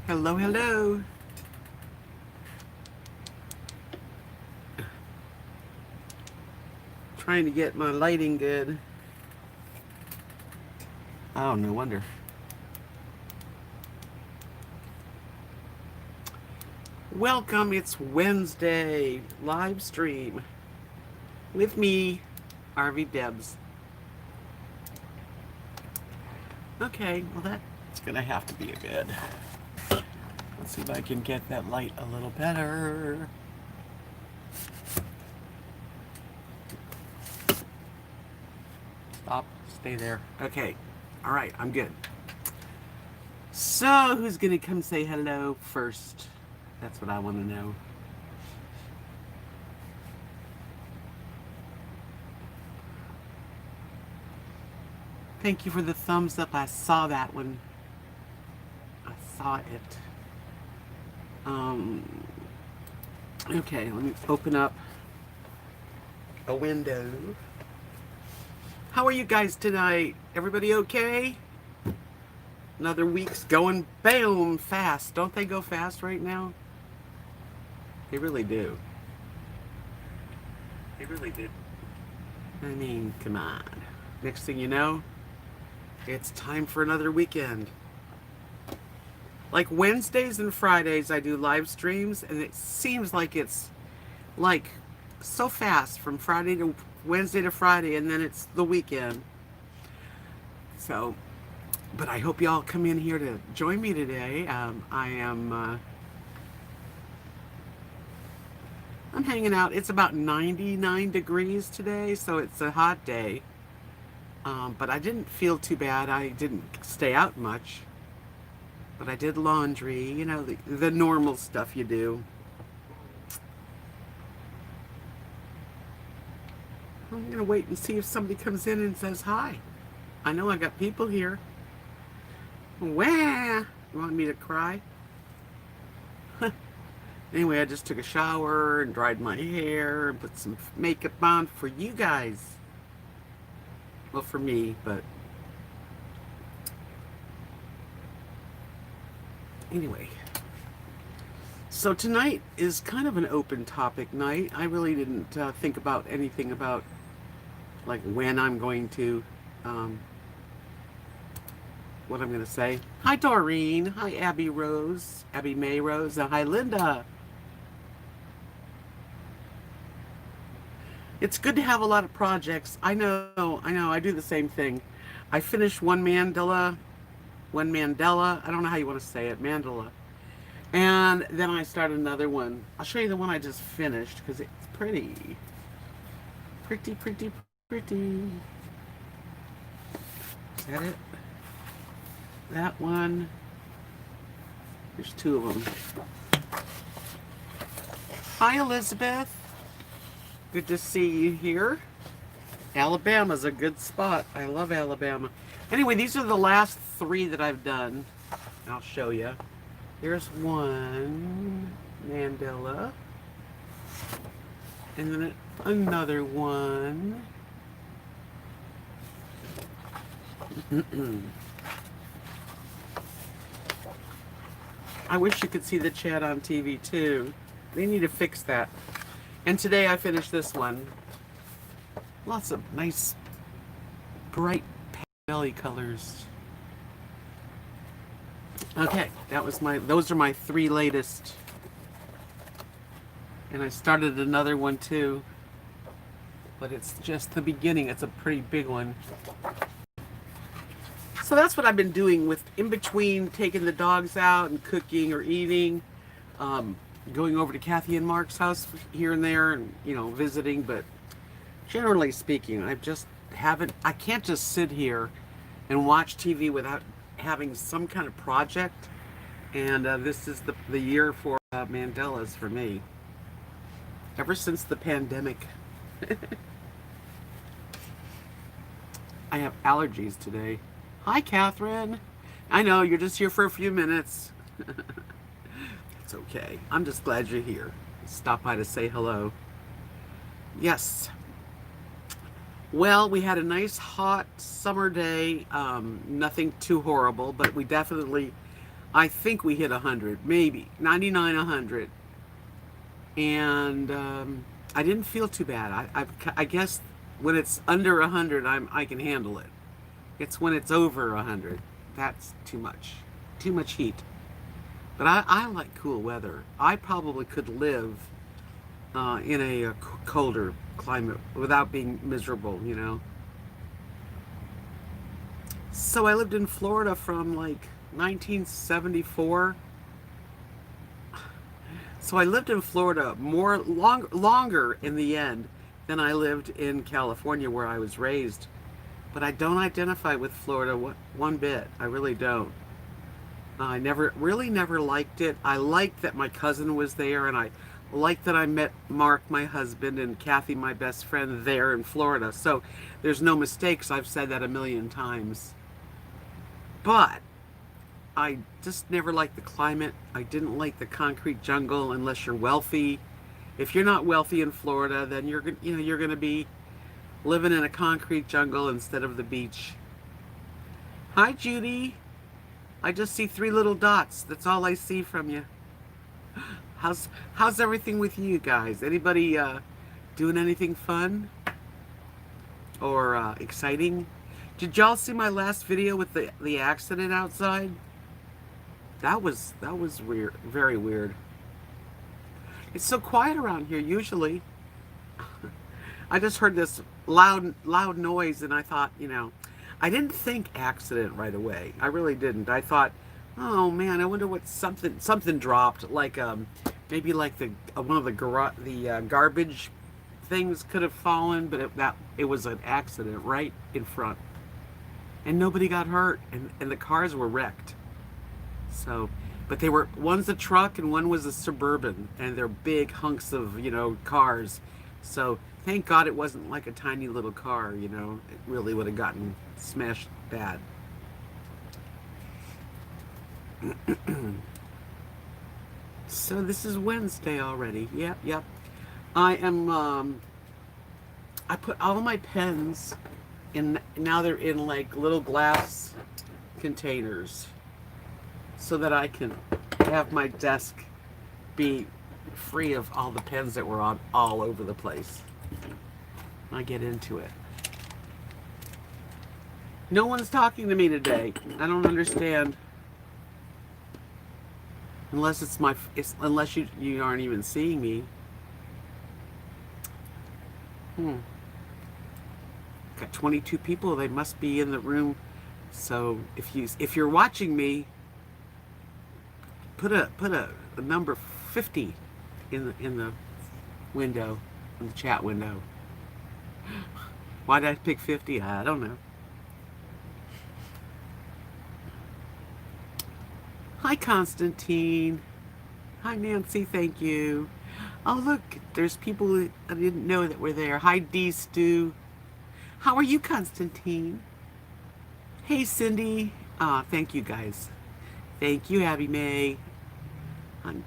Hello, hello. Trying to get my lighting good. Oh, no wonder. Welcome, it's Wednesday live stream with me, RV Debs. Okay, well that's gonna have to be a good. Let's see if I can get that light a little better. Stop, stay there. Okay, all right, I'm good. So, who's gonna come say hello first? That's what I want to know. Thank you for the thumbs up. I saw that one. I saw it. Okay, let me open up a window. How are you guys tonight? Everybody okay? Another week's going boom fast. Don't they go fast right now? They really do. They really do. I mean, come on. Next thing you know, it's time for another weekend. Like Wednesdays and Fridays, I do live streams, and it seems like it's like so fast from Friday to Wednesday to Friday, and then it's the weekend. So, but I hope y'all come in here to join me today. I'm hanging out. It's about 99 degrees today, so it's a hot day. But I didn't feel too bad. I didn't stay out much. But I did laundry, you know, the normal stuff you do. I'm going to wait and see if somebody comes in and says hi. I know I got people here. Wah! You want me to cry? Anyway, I just took a shower and dried my hair and put some makeup on for you guys. Well, for me, but anyway. So tonight is kind of an open topic night. I really didn't think about anything about like when I'm going to, what I'm going to say. Hi, Doreen. Hi, Abby Rose. Abby May Rose. Hi, Linda. It's good to have a lot of projects. I know, I do the same thing. I finished one Mandela, I don't know how you want to say it, Mandela. And then I started another one. I'll show you the one I just finished because it's pretty. Pretty, pretty, pretty. Is that it? That one. There's two of them. Hi, Elizabeth. Good to see you here. Alabama's a good spot. I love Alabama. Anyway, these are the last three that I've done. I'll show you. Here's one Mandela. And then another one. I wish you could see the chat on TV too. They need to fix that. And today I finished this one. Lots of nice, bright belly colors. Okay, those are my three latest. And I started another one too. But it's just the beginning. It's a pretty big one. So that's what I've been doing with in between taking the dogs out and cooking or eating. Going over to Kathy and Mark's house here and there and, you know, visiting. But generally speaking, I can't just sit here and watch TV without having some kind of project. And this is the year for Mandelas for me. Ever since the pandemic. I have allergies today. Hi, Catherine. I know, you're just here for a few minutes. It's okay. I'm just glad you're here. Stop by to say hello. Yes. Well, we had a nice hot summer day. Nothing too horrible, but we definitely I think we hit 100, maybe 99, 100, and I didn't feel too bad. I guess when it's under 100, I can handle it. It's when it's over 100 that's too much heat. But I like cool weather. I probably could live in a colder climate without being miserable, you know. So I lived in Florida from like 1974. So I lived in Florida longer in the end than I lived in California where I was raised. But I don't identify with Florida one bit. I really don't. I never liked it. I liked that my cousin was there, and I liked that I met Mark, my husband, and Kathy, my best friend, there in Florida. So there's no mistakes. I've said that a million times. But I just never liked the climate. I didn't like the concrete jungle unless you're wealthy. If you're not wealthy in Florida, then you're going to be living in a concrete jungle instead of the beach. Hi, Judy. I just see 3 little dots. That's all I see from you. How's everything with you guys? Anybody doing anything fun or exciting? Did y'all see my last video with the accident outside? That was weird, very weird. It's so quiet around here usually. I just heard this loud noise, and I thought, I didn't think accident right away. I really didn't. I thought, oh man, I wonder what something dropped, like maybe like one of the garbage things could have fallen, but it was an accident right in front, and nobody got hurt, and the cars were wrecked. So, but one's a truck and one was a Suburban, and they're big hunks of cars. So thank God it wasn't like a tiny little car. It really would have gotten smashed bad. So this is Wednesday already. Yep. I am. I put all of my pens in. Now they're in like little glass containers, so that I can have my desk be free of all the pens that were on all over the place. I get into it. No one's talking to me today. I don't understand. Unless unless you aren't even seeing me. Got 22 people. They must be in the room. So if you're watching me, put a number 50 in the window, in the chat window. Why did I pick 50? I don't know. Hi, Constantine. Hi, Nancy. Thank you. Oh, look, there's people that I didn't know that were there. Hi, D. Stu. How are you, Constantine? Hey, Cindy. Thank you, guys. Thank you, Abby May.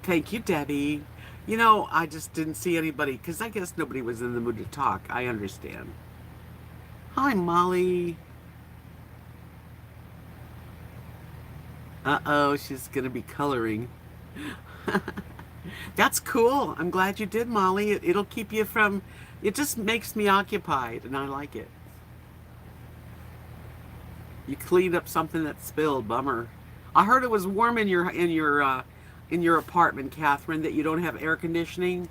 Thank you, Debbie. I just didn't see anybody because I guess nobody was in the mood to talk. I understand. Hi, Molly. Uh-oh, she's going to be coloring. That's cool. I'm glad you did, Molly. It'll keep you from... It just makes me occupied, and I like it. You cleaned up something that spilled. Bummer. I heard it was warm in your apartment, Catherine, that you don't have air conditioning.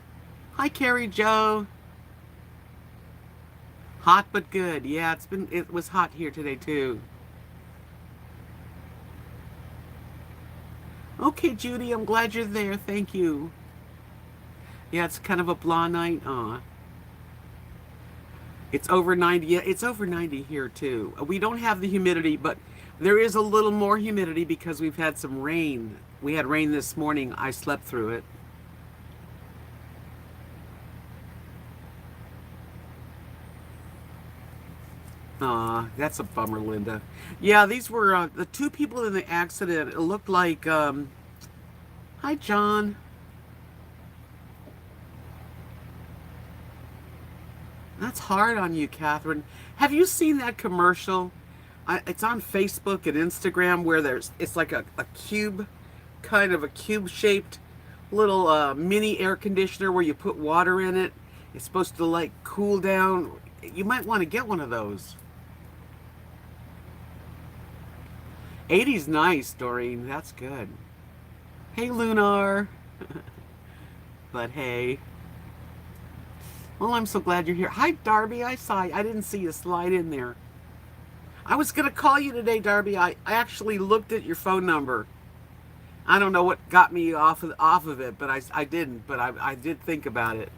Hi, Carrie Jo. Hot but good. Yeah, it was hot here today too. Okay, Judy, I'm glad you're there. Thank you. Yeah, it's kind of a blah night. It's over 90. Yeah, it's over 90 here too. We don't have the humidity, but there is a little more humidity because we've had some rain. We had rain this morning. I slept through it. That's a bummer, Linda. Yeah, these were the 2 people in the accident. It looked like, hi, John. That's hard on you, Catherine. Have you seen that commercial? It's on Facebook and Instagram where it's like a cube kind of a cube-shaped little mini air conditioner where you put water in it. It's supposed to like cool down. You might want to get one of those. 80's nice, Doreen. That's good. Hey, Lunar. But hey. Well, I'm so glad you're here. Hi, Darby. I saw you. I didn't see you slide in there. I was going to call you today, Darby. I actually looked at your phone number. I don't know what got me off of it, but I didn't. But I did think about it.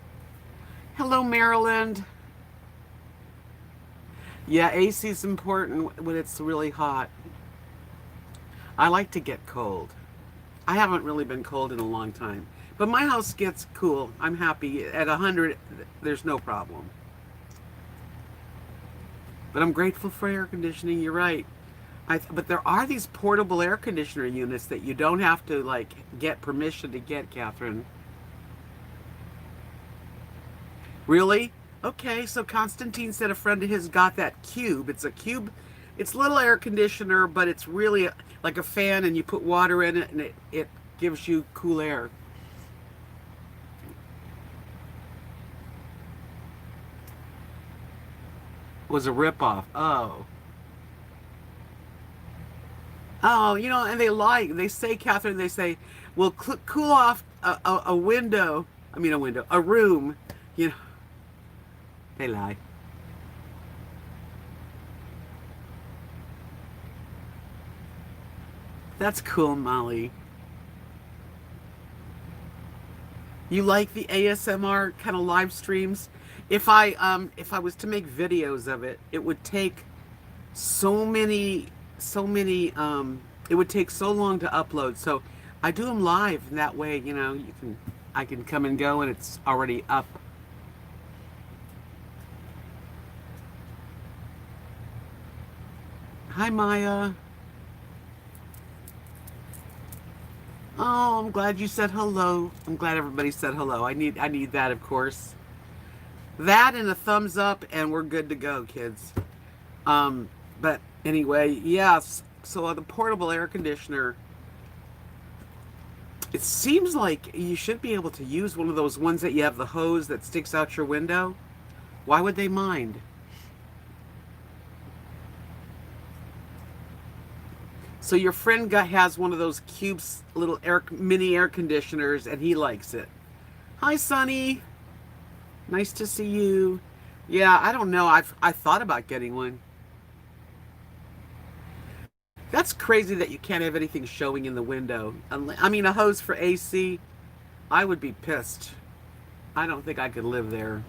Hello, Maryland. Yeah, AC is important when it's really hot. I like to get cold. I haven't really been cold in a long time. But my house gets cool. I'm happy. At 100, there's no problem. But I'm grateful for air conditioning. You're right. But there are these portable air conditioner units that you don't have to, like, get permission to get, Catherine. Really? Okay, so Constantine said a friend of his got that cube. It's a cube. It's a little air conditioner, but it's really like a fan, and you put water in it, and it gives you cool air. Was a ripoff. Oh. Oh, you know, and they say, Catherine, they say, well, cool off a window. I mean, a room. You know, they lie. That's cool, Molly. You like the ASMR kind of live streams? If I was to make videos of it, it would take so many it would take so long to upload. So I do them live, and that way, you know, I can come and go and it's already up. Hi, Maya. Oh, I'm glad you said hello. I'm glad everybody said hello. I need that, of course. That and a thumbs up, and we're good to go, kids. But anyway, yes. So the portable air conditioner, it seems like you should be able to use one of those ones that you have the hose that sticks out your window. Why would they mind? So your friend has one of those cubes, little mini air conditioners, and he likes it. Hi, Sonny. Nice to see you. Yeah, I don't know. I thought about getting one. That's crazy that you can't have anything showing in the window. I mean, a hose for AC, I would be pissed. I don't think I could live there.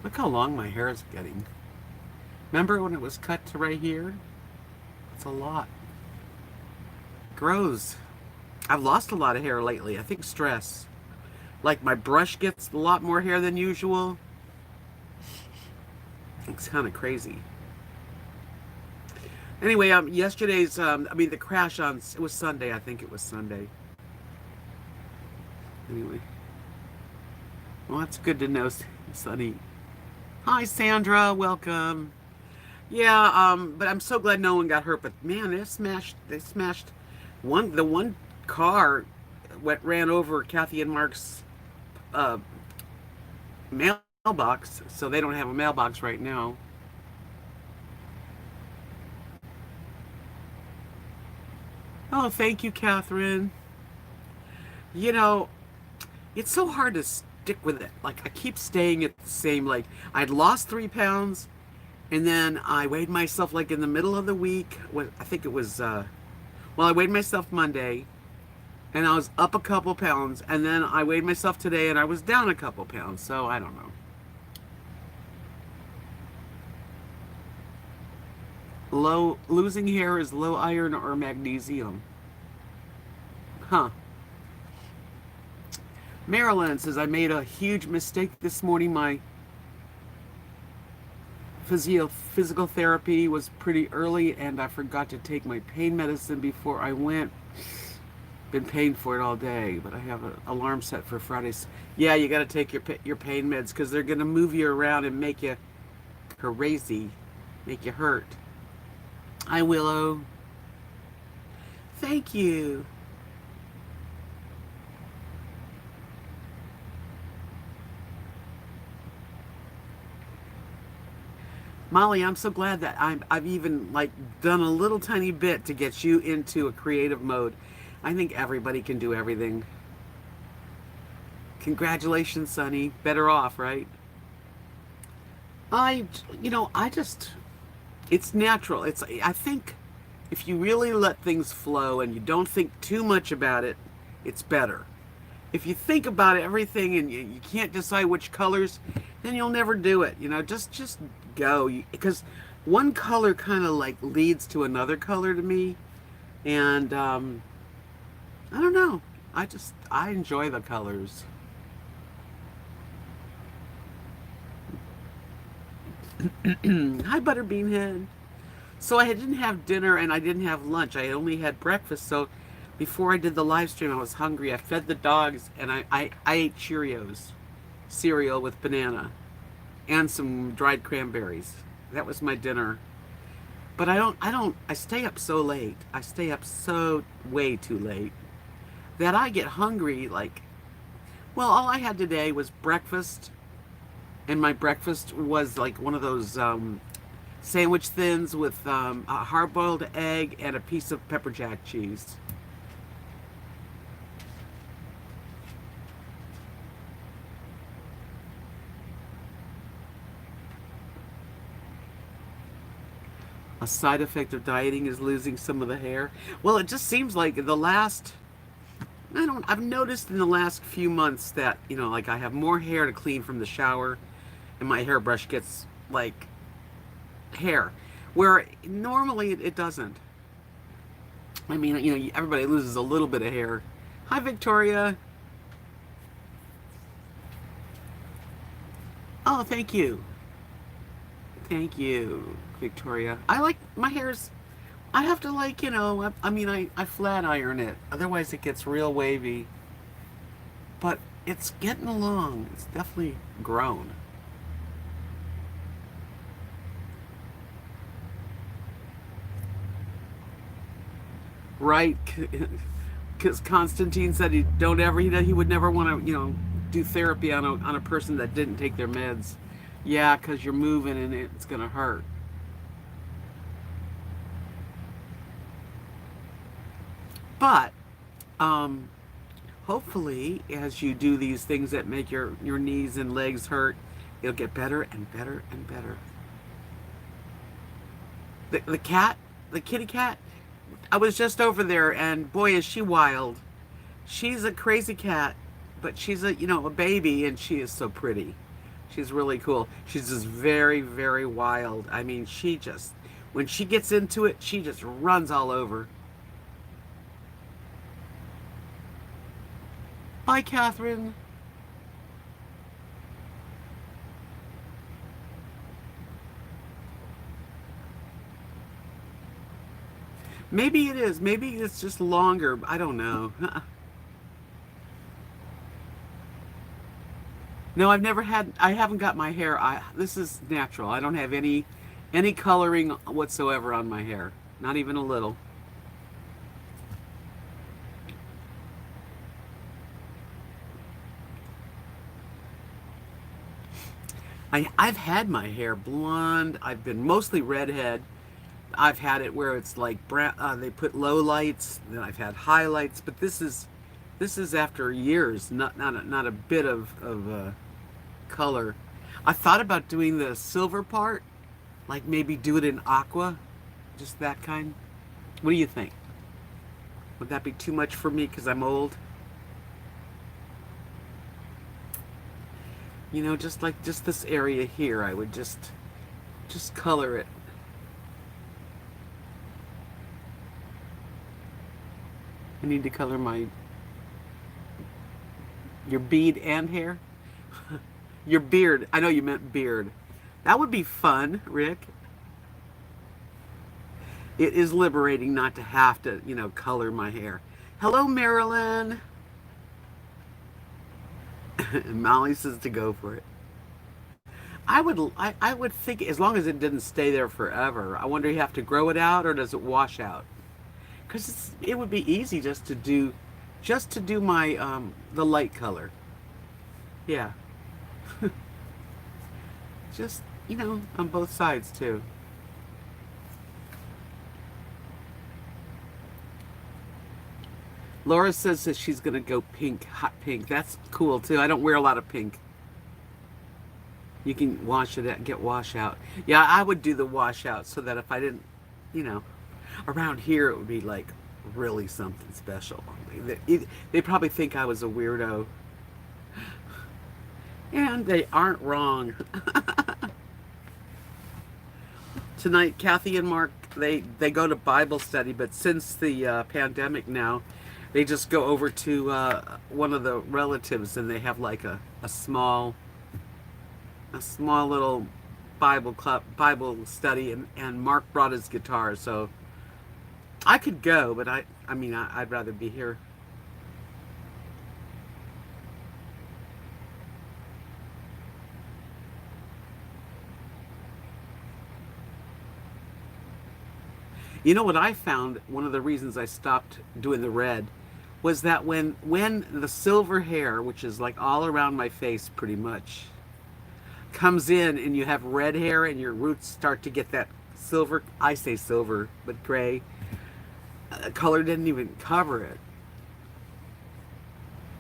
Look how long my hair is getting. Remember when it was cut to right here? It's a lot. It grows. I've lost a lot of hair lately. I think stress. Like my brush gets a lot more hair than usual. It's kind of crazy. Anyway, yesterday's, the crash on, it was Sunday. I think it was Sunday. Anyway. Well, that's good to know, Sonny. Hi, Sandra. Welcome. Yeah, but I'm so glad no one got hurt. But man, they smashed the one car ran over Kathy and Mark's mailbox, so they don't have a mailbox right now. Oh, thank you, Catherine. You know, it's so hard to stick with it. Like, I keep staying at the same, like, I'd lost 3 pounds, and then I weighed myself, like, in the middle of the week. I think it was, I weighed myself Monday, and I was up a couple pounds, and then I weighed myself today, and I was down a couple pounds, so I don't know. Losing hair is low iron or magnesium. Huh. Marilyn says, I made a huge mistake this morning. My physical therapy was pretty early, and I forgot to take my pain medicine before I went. Been paying for it all day, but I have an alarm set for Fridays. Yeah, you got to take your pain meds because they're gonna move you around and make you crazy, make you hurt. Hi, Willow. Thank you. Molly, I'm so glad that I've even like done a little tiny bit to get you into a creative mode. I think everybody can do everything. Congratulations, Sonny. Better off, right? I, I just, it's natural. I think if you really let things flow and you don't think too much about it, it's better. If you think about everything and you can't decide which colors, then you'll never do it. Just go. Because one color kind of like leads to another color to me. And I don't know. I enjoy the colors. Hi, Butterbean Head. So I didn't have dinner and I didn't have lunch. I only had breakfast. So before I did the live stream, I was hungry. I fed the dogs and I ate Cheerios, cereal with banana, and some dried cranberries. That was my dinner. But I stay up so late. I stay up so way too late that I get hungry like, well, all I had today was breakfast. And my breakfast was like one of those sandwich thins with a hard-boiled egg and a piece of pepper jack cheese. A side effect of dieting is losing some of the hair. Well, it just seems like I've noticed in the last few months that, like I have more hair to clean from the shower and my hairbrush gets like hair where normally it doesn't. I mean, everybody loses a little bit of hair. Hi, Victoria. Oh, thank you. Thank you, Victoria. I like my hair's. I have to like, I flat iron it. Otherwise, it gets real wavy. But it's getting along. It's definitely grown. Right? Because Constantine said he would never want to, do therapy on a person that didn't take their meds. Yeah, because you're moving and it's going to hurt. But hopefully, as you do these things that make your knees and legs hurt, it'll get better and better and better. The cat, the kitty cat, I was just over there, and boy, is she wild. She's a crazy cat, but she's a baby, and she is so pretty. She's really cool. She's just very, very wild. I mean, when she gets into it, she just runs all over. Bye, Catherine. Maybe it is. Maybe it's just longer. I don't know. No, I haven't got my hair. This is natural. I don't have any coloring whatsoever on my hair. Not even a little. I've had my hair blonde. I've been mostly redhead. I've had it where it's like brown. They put low lights. Then I've had highlights. But this is after years. Not a bit of color. I thought about doing the silver part, like maybe do it in aqua, just that kind. What do you think? Would that be too much for me because I'm old? Just this area here, I would just color it. I need to color your bead and hair. Your beard. I know you meant beard. That would be fun, Rick. It is liberating not to have to, color my hair. Hello, Marilyn. Molly says to go for it. I would think as long as it didn't stay there forever. I wonder, you have to grow it out or does it wash out? Because it would be easy just to do my the light color. Yeah, just on both sides too. Laura says that she's gonna go pink, hot pink. That's cool too. I don't wear a lot of pink. You can wash it out, get wash out. Yeah, I would do the wash out so that if I didn't, you know, around here it would be like really something special. They probably think I was a weirdo, and they aren't wrong. Tonight, Kathy and Mark they go to Bible study, but since the pandemic now, they just go over to one of the relatives, and they have like a small little Bible club, Bible study, and Mark brought his guitar, so I could go, but I'd rather be here. You know what I found? One of the reasons I stopped doing the red was that when the silver hair, which is like all around my face pretty much, comes in and you have red hair and your roots start to get that silver, I say silver, but gray, color didn't even cover it.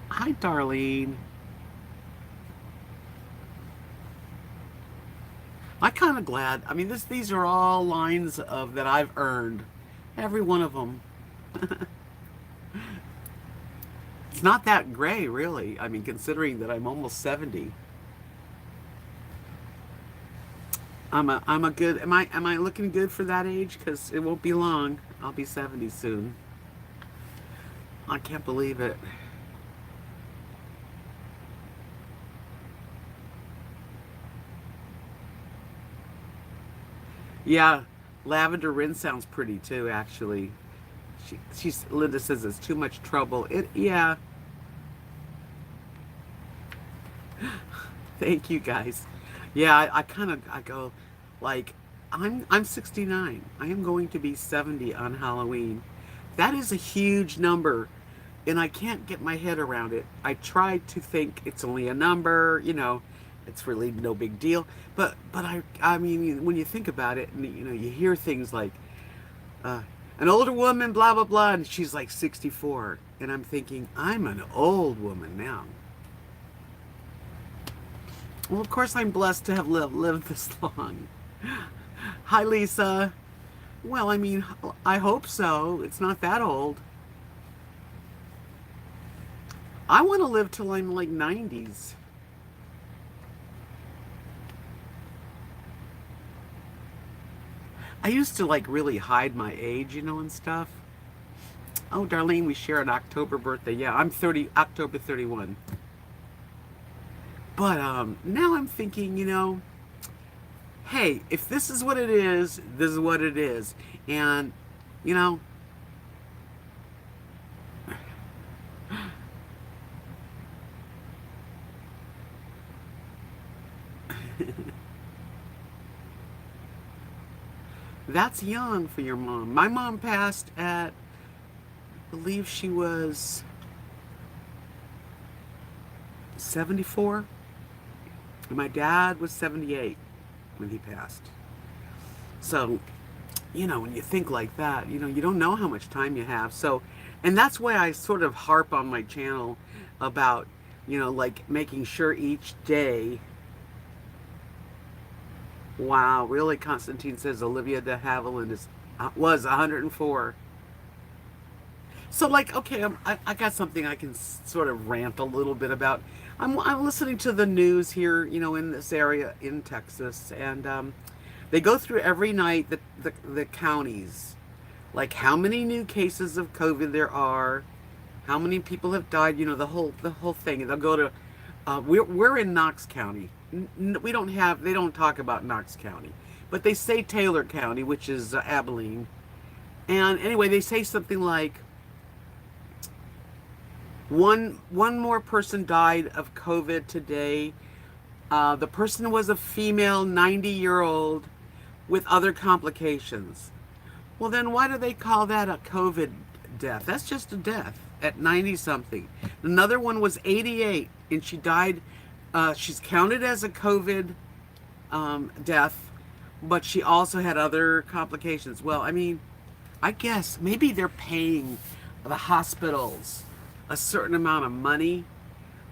Hi, Darlene. I'm kind of glad. I mean, these are all lines of that I've earned, every one of them. It's not that gray, really. I mean, considering that I'm almost 70. I'm a good. Am I looking good for that age? Because it won't be long. I'll be 70 soon. I can't believe it. Yeah, lavender rinse sounds pretty too. Actually, Linda says it's too much trouble. Yeah. Thank you guys. Yeah, I kind of I go like I'm 69. I am going to be 70 on Halloween. That is a huge number, and I can't get my head around it. I try to think it's only a number, it's really no big deal. But I mean, when you think about it, and you hear things like uh, an older woman, blah blah blah, and she's like 64, and I'm thinking I'm an old woman now. Well, of course, I'm blessed to have lived this long. Hi, Lisa. Well, I mean, I hope so. It's not that old. I want to live till I'm like 90s. I used to like really hide my age, and stuff. Oh, Darlene, we share an October birthday. Yeah, I'm 30, October 31. But now I'm thinking, hey, if this is what it is, this is what it is. And, you know, that's young for your mom. My mom passed at, I believe she was 74. And my dad was 78 when he passed. So, when you think like that, you don't know how much time you have. So, and that's why I sort of harp on my channel about, like making sure each day. Wow, really? Constantine says Olivia de Havilland was 104. So, like, okay, I got something I can sort of rant a little bit about. I'm listening to the news here, in this area in Texas, and they go through every night the counties, like how many new cases of COVID there are, how many people have died, the whole thing. And they'll go to, we're in Knox County. They don't talk about Knox County, but they say Taylor County, which is Abilene. And anyway, they say something like, One more person died of COVID today. The person was a female 90-year-old with other complications. Well, then why do they call that a COVID death? That's just a death at 90 something. Another one was 88 and she died. She's counted as a COVID death, but she also had other complications. Well, I mean, I guess maybe they're paying the hospitals a certain amount of money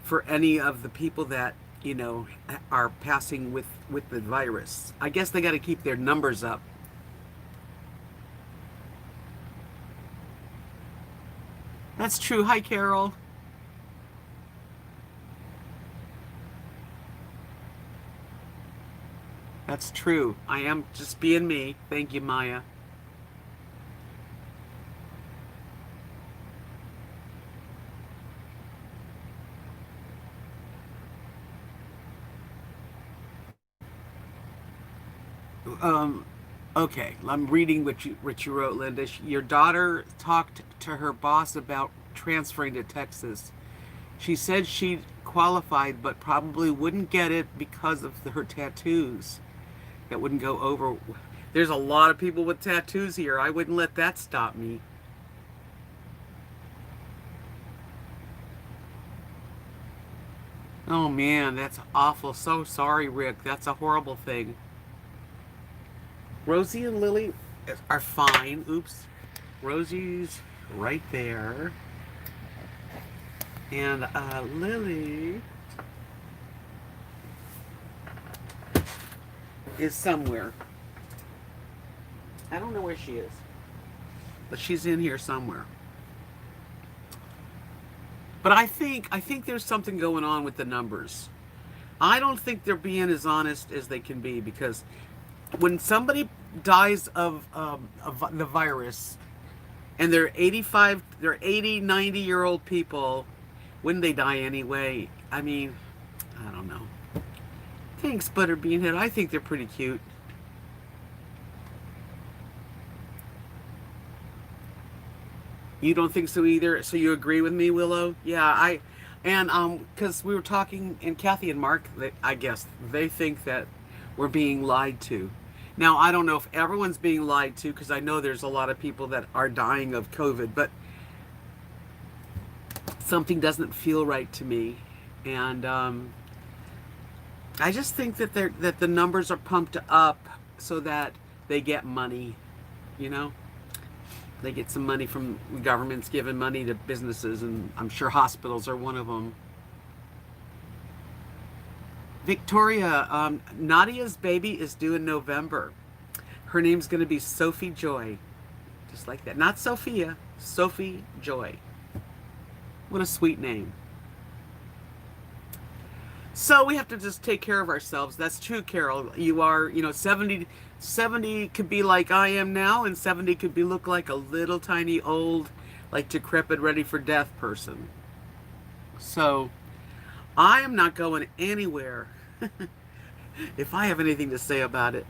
for any of the people that, you know, are passing with the virus. I guess they got to keep their numbers up. That's true. Hi, Carol. That's true. I am just being me. Thank you, Maya. Um, okay, I'm reading what you wrote, Linda. Your daughter talked to her boss about transferring to Texas. She said she qualified, but probably wouldn't get it because of her tattoos. That wouldn't go over. There's a lot of people with tattoos here. I wouldn't let that stop me. Oh man, that's awful. So sorry, Rick. That's a horrible thing. Rosie and Lily are fine. Oops. Rosie's right there. And Lily is somewhere. I don't know where she is, but she's in here somewhere. But I think there's something going on with the numbers. I don't think they're being as honest as they can be, because when somebody dies of the virus and they're 85, they're 80, 90-year-old people, when they die anyway, I mean, I don't know. Thanks, Butterbeanhead. I think they're pretty cute. You don't think so either? So you agree with me, Willow? Yeah, and because we were talking, and Kathy and Mark, I guess they think that we're being lied to. Now, I don't know if everyone's being lied to, because I know there's a lot of people that are dying of COVID, but something doesn't feel right to me, and I just think that the numbers are pumped up so that they get money, you know. They get some money from governments giving money to businesses, and I'm sure hospitals are one of them. Victoria, Nadia's baby is due in November. Her name's going to be Sophie Joy. Just like that. Not Sophia, Sophie Joy. What a sweet name. So we have to just take care of ourselves. That's true, Carol. You are, 70 could be like I am now, and 70 could be look like a little tiny old, like decrepit, ready for death person. So I am not going anywhere. If I have anything to say about it,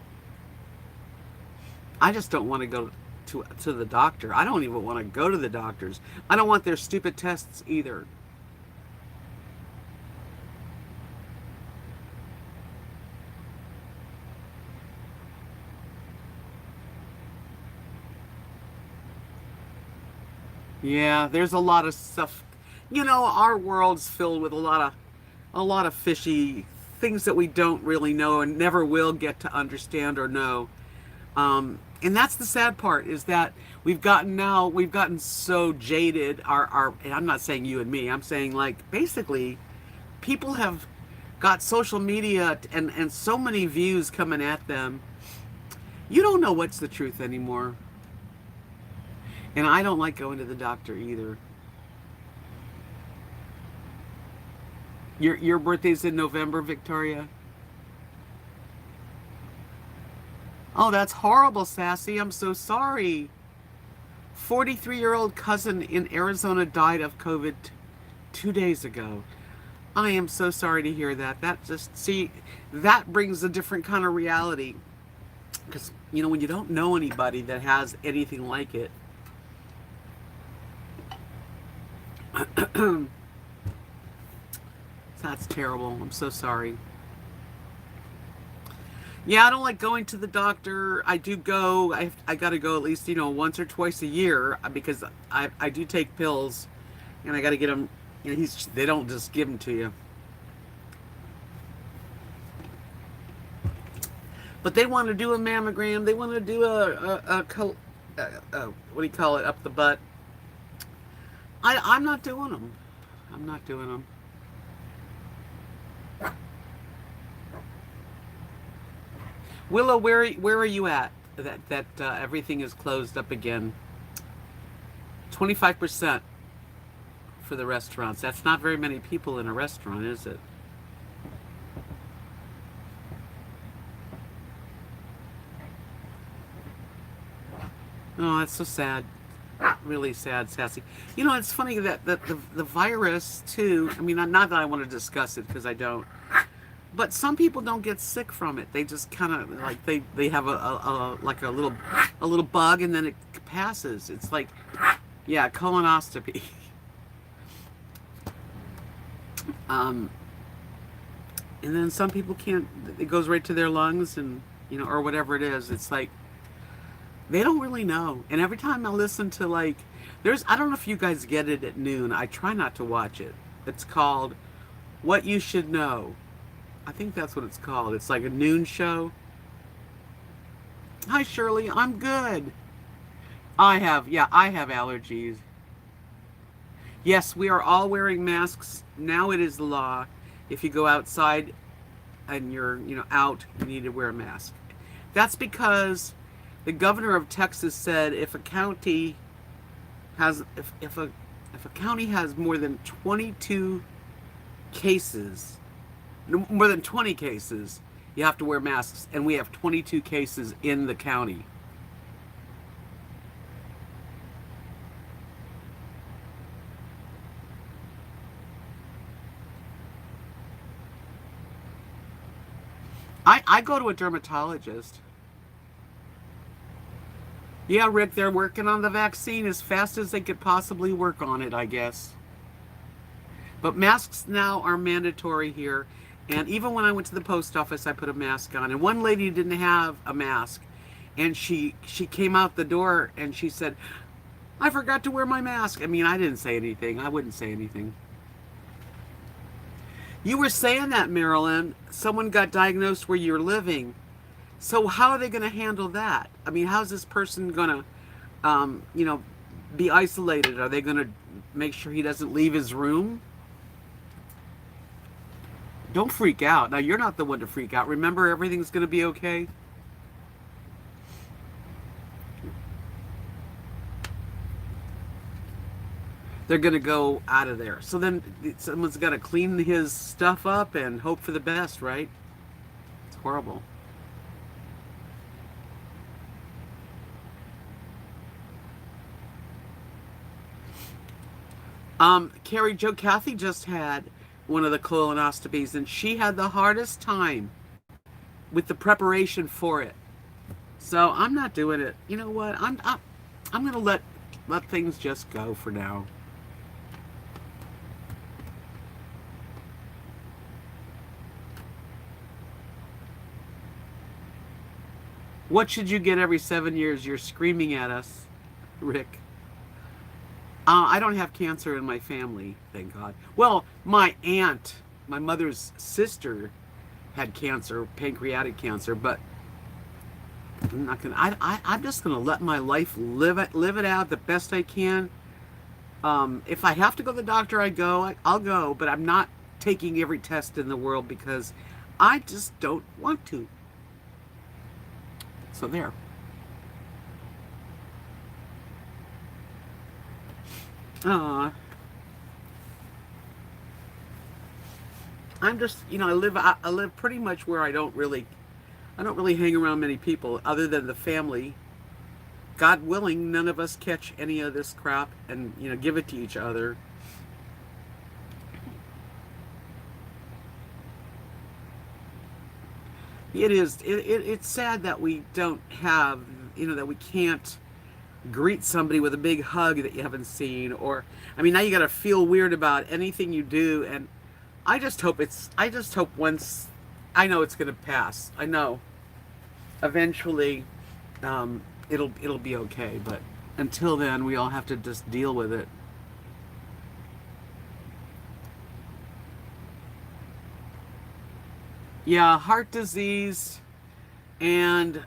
I just don't want to go to the doctor. I don't even want to go to the doctors. I don't want their stupid tests either. Yeah, there's a lot of stuff. Our world's filled with a lot of fishy things that we don't really know and never will get to understand or know. And that's the sad part, is that we've gotten so jaded. And I'm not saying you and me. I'm saying, like, basically people have got social media and so many views coming at them. You don't know what's the truth anymore. And I don't like going to the doctor either. Your birthday's in November, Victoria? Oh, that's horrible, Sassy. I'm so sorry. 43-year-old cousin in Arizona died of COVID 2 days ago. I am so sorry to hear that. That brings a different kind of reality. Because, when you don't know anybody that has anything like it, That's terrible. I'm so sorry. Yeah, I don't like going to the doctor. I do go. I got to go at least, once or twice a year because I do take pills, and I got to get them. They don't just give them to you. But they want to do a mammogram. They want to do what do you call it, up the butt. I'm not doing them. I'm not doing them. Willow, where are you at? That everything is closed up again. 25% for the restaurants. That's not very many people in a restaurant, is it? Oh, that's so sad. Really sad, sassy. It's funny that the virus too. I mean, not that I want to discuss it because I don't. But some people don't get sick from it. They just kind of like they have a little bug and then it passes. It's like, yeah, colonoscopy. And then some people can't. It goes right to their lungs and or whatever it is. It's like they don't really know. And every time I listen to I don't know if you guys get it at noon. I try not to watch it. It's called What You Should Know. I think that's what it's called. It's like a noon show. Hi, Shirley. I'm good. I have allergies. Yes, we are all wearing masks. Now it is the law. If you go outside and you're, out, you need to wear a mask. That's because the governor of Texas said if a county has more than 22 cases, more than 20 cases, you have to wear masks, and we have 22 cases in the county. I go to a dermatologist. Yeah, Rick, they're working on the vaccine as fast as they could possibly work on it, I guess. But masks now are mandatory here. And even when I went to the post office, I put a mask on. And one lady didn't have a mask. And she came out the door and she said, I forgot to wear my mask. I mean, I didn't say anything. I wouldn't say anything. You were saying that, Marilyn. Someone got diagnosed where you're living. So how are they going to handle that? I mean, how's this person going to, be isolated? Are they going to make sure he doesn't leave his room? Don't freak out. Now, you're not the one to freak out. Remember, everything's going to be okay. They're going to go out of there. So then someone's got to clean his stuff up and hope for the best, right? It's horrible. Carrie Jo Kathy just had one of the colonoscopies, and she had the hardest time with the preparation for it. So I'm not doing it. You know what? I'm gonna let things just go for now. What should you get every 7 years? You're screaming at us, Rick. I don't have cancer in my family, thank God. Well, my aunt, my mother's sister, had cancer, pancreatic cancer, but I'm not gonna. I'm just gonna let my life live it out the best I can. If I have to go to the doctor, I'll go, but I'm not taking every test in the world because I just don't want to. So there. I'm just, I live pretty much where I don't really hang around many people other than the family. God willing, none of us catch any of this crap and, give it to each other. It's sad that we don't have, that we can't greet somebody with a big hug that you haven't seen, or, now you got to feel weird about anything you do, and I just hope once, I know it's going to pass. I know eventually it'll be okay, but until then we all have to just deal with it. Yeah, heart disease and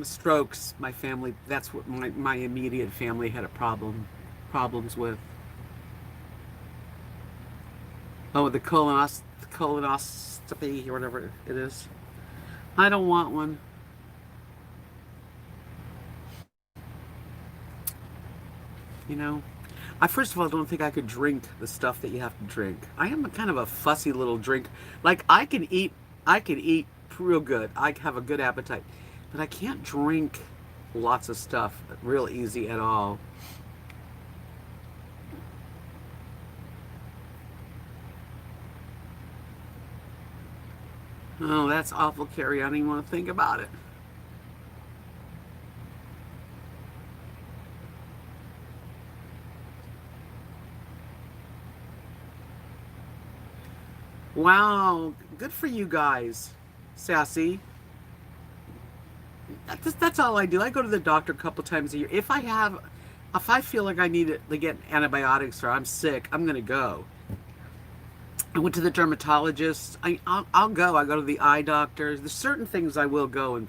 strokes. My family, that's what my immediate family had a problems with. Oh, the colonoscopy or whatever it is. I don't want one. You know, I first of all don't think I could drink the stuff that you have to drink. I am a kind of a fussy little drink. Like I can eat real good. I have a good appetite, but I can't drink lots of stuff real easy at all. Oh, that's awful, Carrie. I don't even want to think about it. Wow, good for you guys, Sassy. That's all I do. I go to the doctor a couple times a year. If I feel like I need to get antibiotics or I'm sick, I'm gonna go. I went to the dermatologist. I'll go. I go to the eye doctor. There's certain things I will go and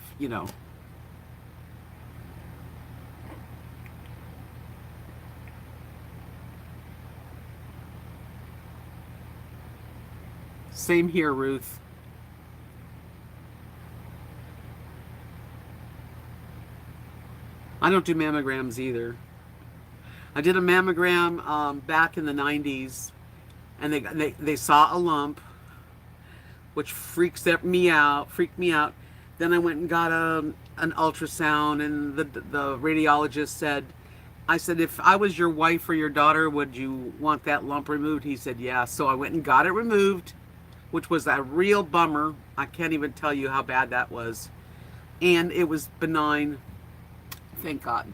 Same here, Ruth. I don't do mammograms either. I did a mammogram back in the 90s, and they saw a lump, which freaked me out. Then I went and got an ultrasound, and the radiologist said, I said, if I was your wife or your daughter, would you want that lump removed? He said, yeah. So I went and got it removed, which was a real bummer. I can't even tell you how bad that was. And it was benign. Thank God.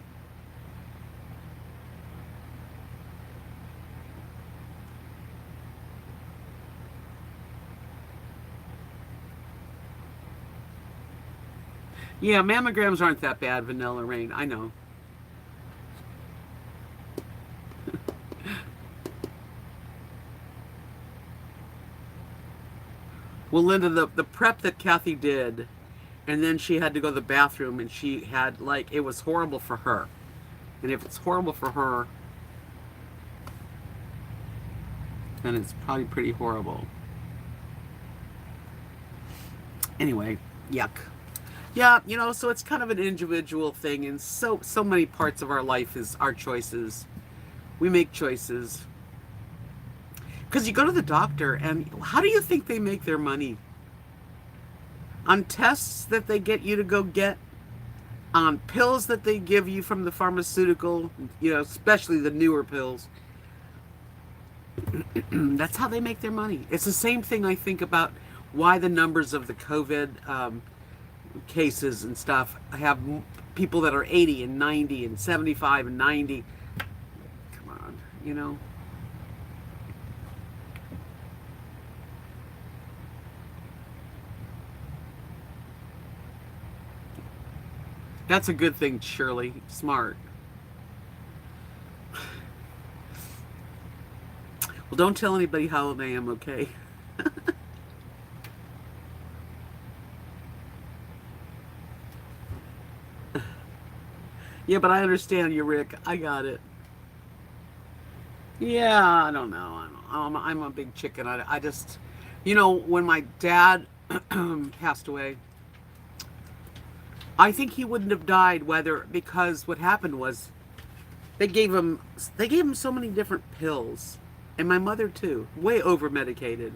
Yeah, mammograms aren't that bad, Vanilla Rain. I know. Well, Linda, the prep that Kathy did, and then she had to go to the bathroom, and she had, like, it was horrible for her. And if it's horrible for her, then it's probably pretty horrible. Anyway, yuck. Yeah, so it's kind of an individual thing, and so many parts of our life is our choices. We make choices. Because you go to the doctor, and how do you think they make their money? On tests that they get you to go get, on pills that they give you from the pharmaceutical, especially the newer pills. That's how they make their money. It's the same thing I think about why the numbers of the COVID cases and stuff have people that are 80 and 90 and 75 and 90. Come on. That's a good thing, Shirley. Smart. Well, don't tell anybody how old I am, okay? Yeah, but I understand you, Rick. I got it. Yeah, I don't know. I'm a big chicken. I just, when my dad passed away, I think he wouldn't have died because what happened was they gave him so many different pills, and my mother too, way over medicated.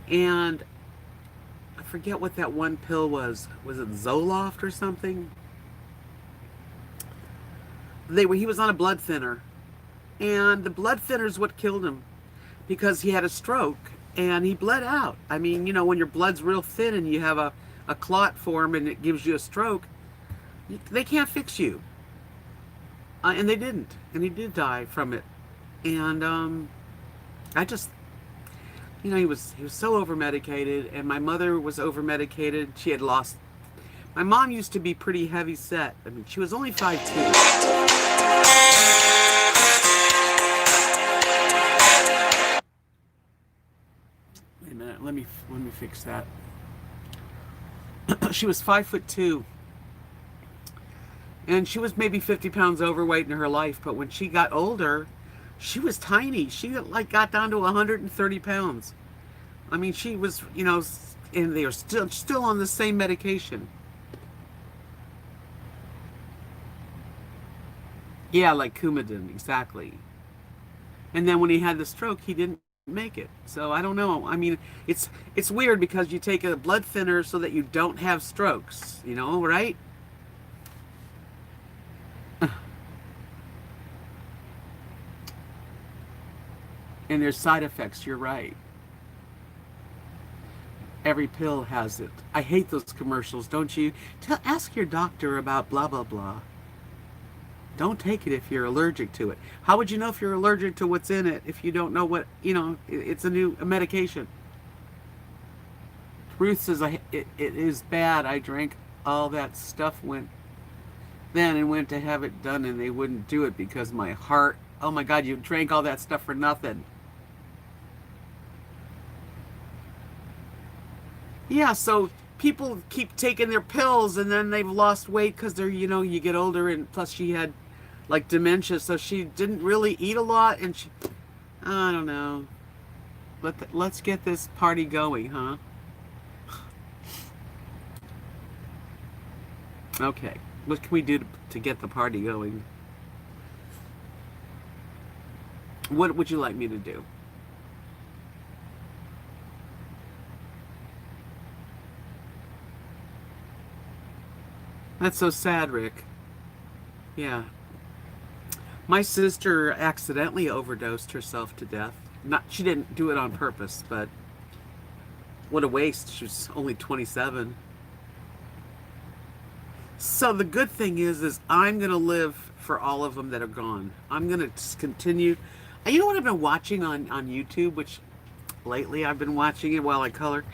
And I forget what that one pill was. Was it Zoloft or something? He was on a blood thinner, and the blood thinner is what killed him because he had a stroke and he bled out. I mean, when your blood's real thin and you have a clot form and it gives you a stroke, they can't fix you. And they didn't, and he did die from it. And I just You know, he was so over medicated, and my mother was over medicated. She had lost. My mom used to be pretty heavy set. I mean, she was only 5'2". Wait a minute, let me fix that. She was 5'2", and she was maybe 50 pounds overweight in her life. But when she got older, she was tiny. She like got down to 130 pounds. I mean, she was, and they were still on the same medication. Yeah, like Coumadin, exactly. And then when he had the stroke, he didn't make it. So I don't know. I mean, it's weird because you take a blood thinner so that you don't have strokes, right? And there's side effects, you're right. Every pill has it. I hate those commercials, don't you? Ask your doctor about blah, blah, blah. Don't take it if you're allergic to it. How would you know if you're allergic to what's in it if you don't know what, it's a medication? Ruth says, it is bad. I drank all that stuff then and went to have it done, and they wouldn't do it because my heart, oh my God, you drank all that stuff for nothing. Yeah, so people keep taking their pills and then they've lost weight because you get older, and plus she had like dementia, so she didn't really eat a lot, and I don't know. Let's get this party going, huh? Okay, what can we do to get the party going? What would you like me to do? That's so sad, Rick. Yeah. My sister accidentally overdosed herself to death. Not She didn't do it on purpose, but what a waste. She was only 27. So the good thing is I'm going to live for all of them that are gone. I'm going to just continue. You know what I've been watching on YouTube, which lately I've been watching it while I color?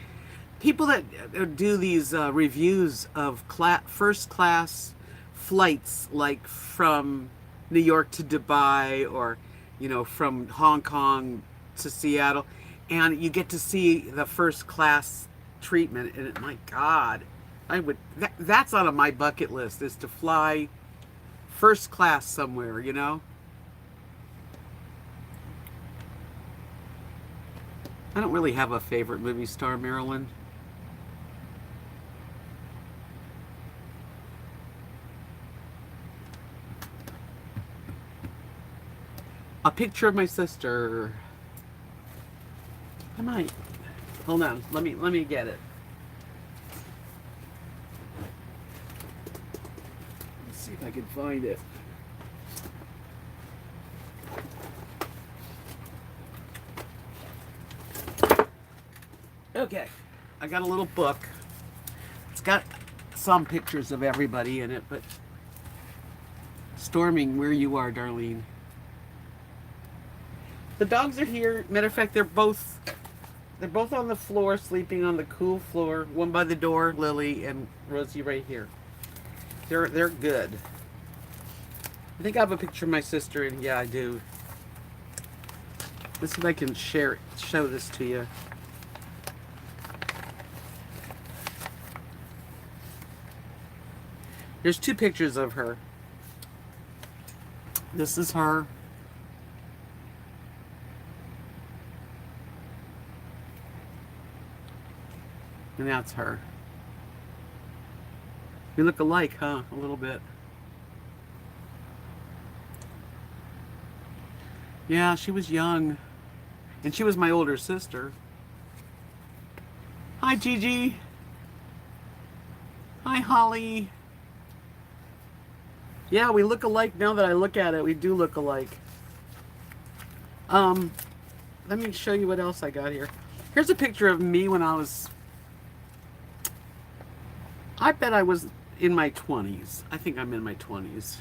People that do these reviews of first class flights, like from New York to Dubai, or from Hong Kong to Seattle, and you get to see the first class treatment, and my God, that's on my bucket list, is to fly first class somewhere. I don't really have a favorite movie star, Marilyn. A picture of my sister. I might. Hold on. Let me get it. Let's see if I can find it. Okay. I got a little book. It's got some pictures of everybody in it, but Storming, where you are, Darlene. The dogs are here. Matter of fact, they're both on the floor, sleeping on the cool floor. One by the door, Lily, and Rosie right here. They're good. I think I have a picture of my sister, and yeah, I do. Let's see if I can show this to you. There's two pictures of her. This is her. And that's her. We look alike, huh? A little bit. Yeah, she was young. And she was my older sister. Hi, Gigi. Hi, Holly. Yeah, we look alike now that I look at it. We do look alike. Let me show you what else I got here. Here's a picture of me when I bet I was in my 20s. I think I'm in my 20s.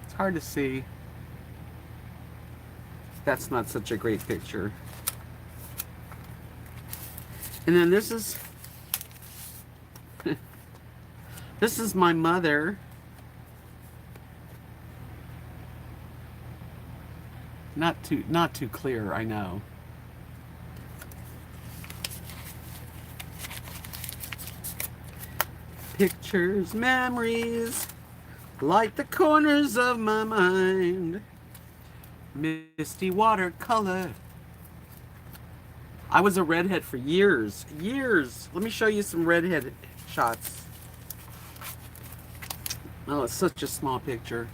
It's hard to see. That's not such a great picture. And then this is this is my mother. Not too clear, I know. Pictures, memories, like the corners of my mind. Misty watercolor. I was a redhead for years. Years. Let me show you some redhead shots. Oh, it's such a small picture.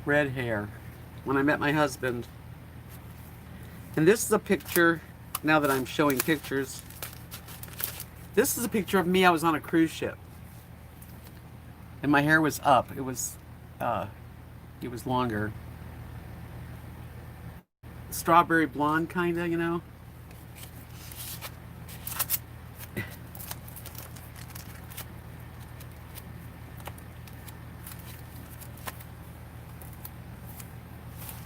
Red hair. When I met my husband. And this is a picture, now that I'm showing pictures. This is a picture of me. I was on a cruise ship. And my hair was up. It was longer. Strawberry blonde, kinda, you know.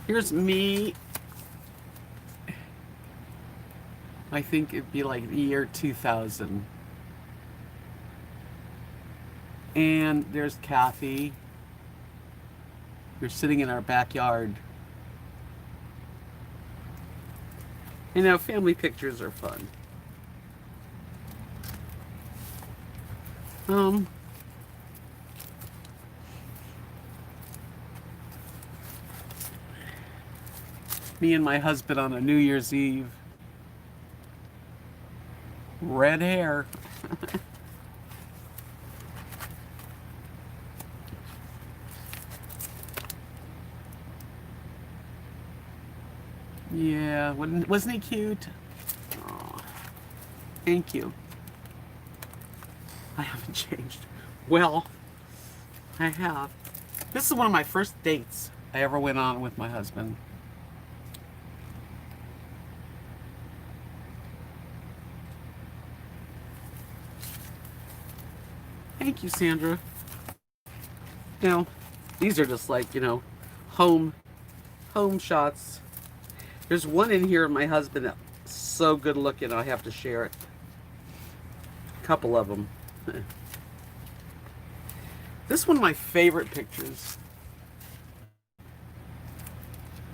Here's me. I think it'd be like the year 2000. And there's Kathy. We're sitting in our backyard. You know, family pictures are fun. Me and my husband on a New Year's Eve. Red hair. Yeah, wasn't he cute? Aw, thank you. I haven't changed. Well, I have. This is one of my first dates I ever went on with my husband. Thank you, Sandra. Now, these are just like, you know, home shots. There's one in here of my husband that's so good looking, I have to share it. A couple of them. This is one of my favorite pictures.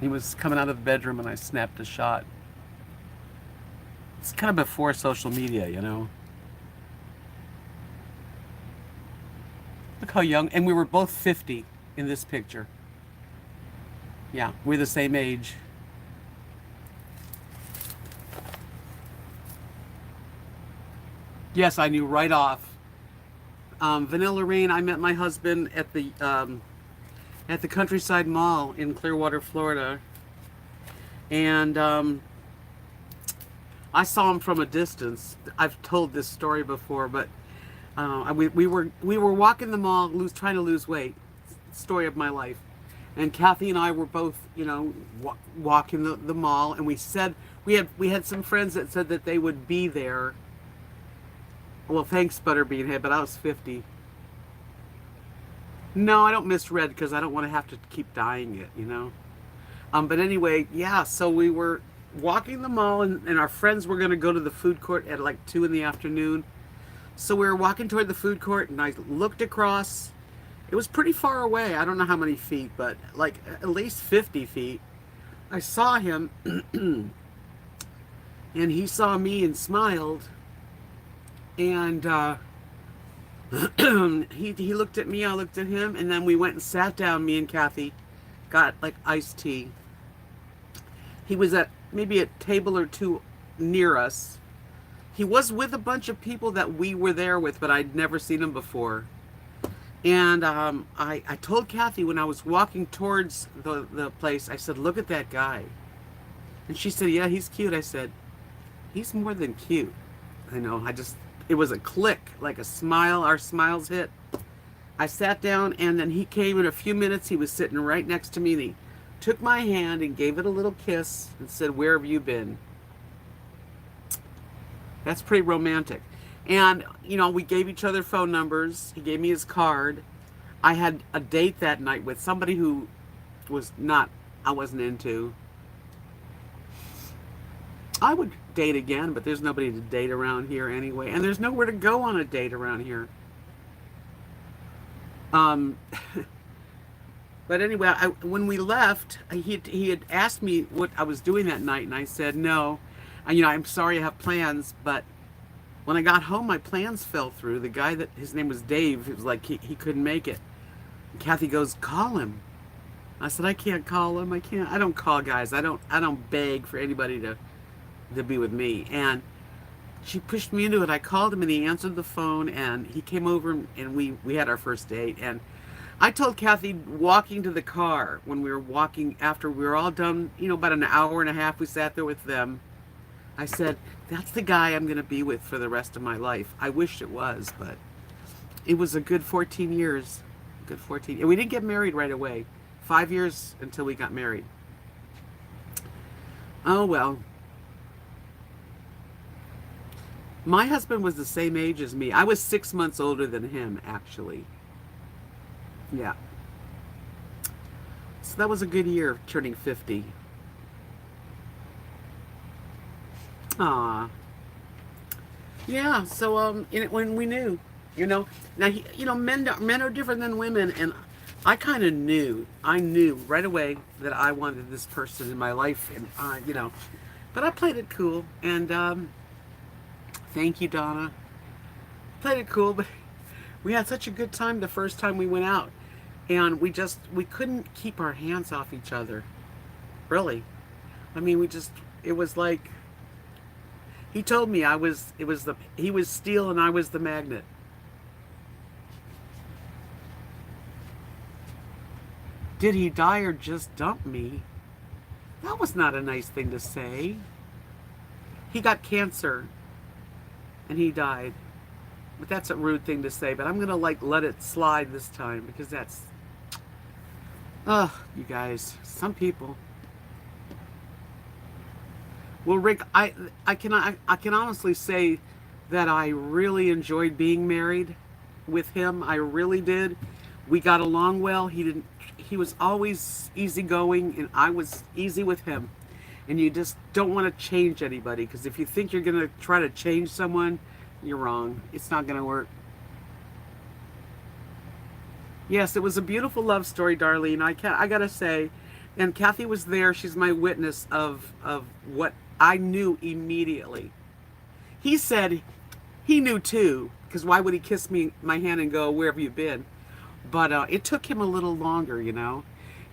He was coming out of the bedroom and I snapped a shot. It's kind of before social media, you know. Look how young, and we were both 50 in this picture. Yeah, we're the same age. Yes, I knew right off. Vanilla Rain, I met my husband at the Countryside Mall in Clearwater, Florida. And I saw him from a distance. I've told this story before, but we were walking the mall, trying to lose weight. Story of my life. And Kathy and I were both, you know, walking the mall, and we said we had some friends that said that they would be there. Well, thanks, Butterbeanhead, but I was 50. No, I don't miss red because I don't want to have to keep dyeing it, you know. But anyway, yeah. So we were walking the mall, and our friends were going to go to the food court at like 2 in the afternoon. So we were walking toward the food court, and I looked across. It was pretty far away. I don't know how many feet, but like at least 50 feet. I saw him, and he saw me and smiled. And he looked at me, I looked at him, and then we went and sat down, me and Kathy, got like iced tea. He was at maybe a table or two near us. He was with a bunch of people that we were there with, but I'd never seen him before. And I told Kathy when I was walking towards the place, I said, look at that guy. And she said, yeah, he's cute. I said, he's more than cute. I know, it was a click, like a smile, our smiles hit. I sat down, and then he came in a few minutes. He was sitting right next to me, and he took my hand and gave it a little kiss and said, where have you been? That's pretty romantic. And, you know, we gave each other phone numbers. He gave me his card. I had a date that night with somebody who was not I wasn't into. I would date again, but there's nobody to date around here anyway, and there's nowhere to go on a date around here. Um, but anyway, when we left, he had asked me what I was doing that night, and I said no. I'm sorry, I have plans, but when I got home, my plans fell through. The guy that his name was Dave, it was like he couldn't make it. Kathy goes, call him. I said, I can't call him. I can't. I don't call guys. I don't beg for anybody to be with me. And she pushed me into it. I called him and he answered the phone and he came over and we had our first date. And I told Kathy walking to the car when we were walking after we were all done, about an hour and a half we sat there with them. I said, that's the guy I'm going to be with for the rest of my life. I wish it was, but it was a good 14 years. Good 14. And we didn't get married right away. 5 years until we got married. Oh, well. My husband was the same age as me. I was 6 months older than him, actually. Yeah. So that was a good year, turning 50. Ah. Yeah, so when we knew, now men are different than women, and I kind of knew. I knew right away that I wanted this person in my life, and but I played it cool, and thank you, Donna. Played it cool, but we had such a good time the first time we went out, and we couldn't keep our hands off each other. Really, I mean, it was like he told me he was steel and I was the magnet. Did he die or just dump me? That was not a nice thing to say. He got cancer and he died. But that's a rude thing to say, but I'm going to let it slide this time because that's you guys, some people. Well, Rick, I can honestly say that I really enjoyed being married with him. I really did. We got along well. He was always easygoing, and I was easy with him. And you just don't want to change anybody, because if you think you're going to try to change someone, you're wrong. It's not going to work. Yes, it was a beautiful love story, Darlene. I got to say, and Kathy was there. She's my witness of what I knew immediately. He said he knew too, because why would he kiss my hand and go, where have you been? But it took him a little longer, And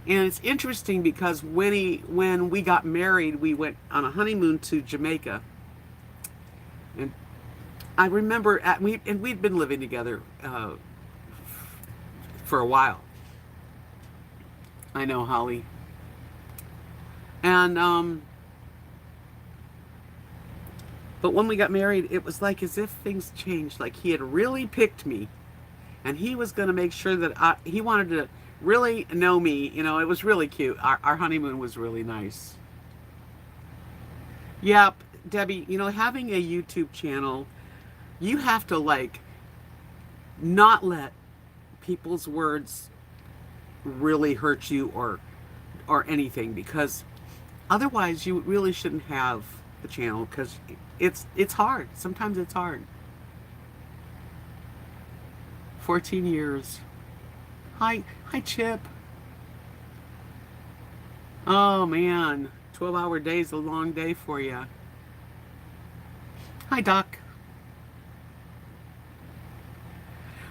it's interesting because when we got married, we went on a honeymoon to Jamaica. And I remember, we'd been living together for a while. I know, Holly. And, but when we got married, it was like as if things changed. Like he had really picked me. And he was going to make sure that he wanted to really know me. It was really cute. Our honeymoon was really nice. Yep, Debbie, having a YouTube channel, you have to not let people's words really hurt you or anything, because otherwise you really shouldn't have the channel, because it's hard. Sometimes it's hard. 14 years. Hi, Chip. Oh, man. 12-hour day is a long day for you. Hi, Doc.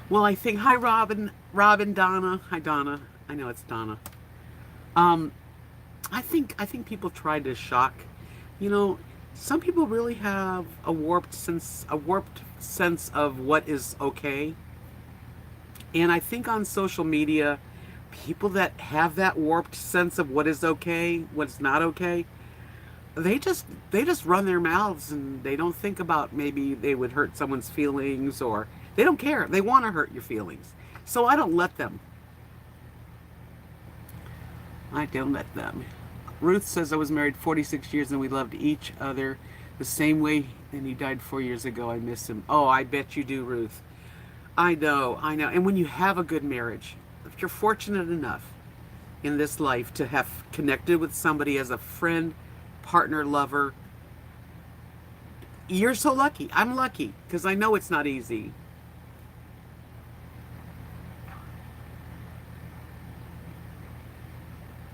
Well, I think... Hi, Robin, Donna. Hi, Donna. I know it's Donna. I think people try to shock. Some people really have a warped sense of what is okay. And I think on social media, people that have that warped sense of what is okay, what's not okay, they just run their mouths and they don't think about maybe they would hurt someone's feelings, or they don't care. They want to hurt your feelings. So I don't let them. Ruth says, I was married 46 years and we loved each other the same way, and he died 4 years ago. I miss him. Oh, I bet you do, Ruth. I know. And when you have a good marriage, if you're fortunate enough in this life to have connected with somebody as a friend, partner, lover. You're so lucky. I'm lucky because I know it's not easy.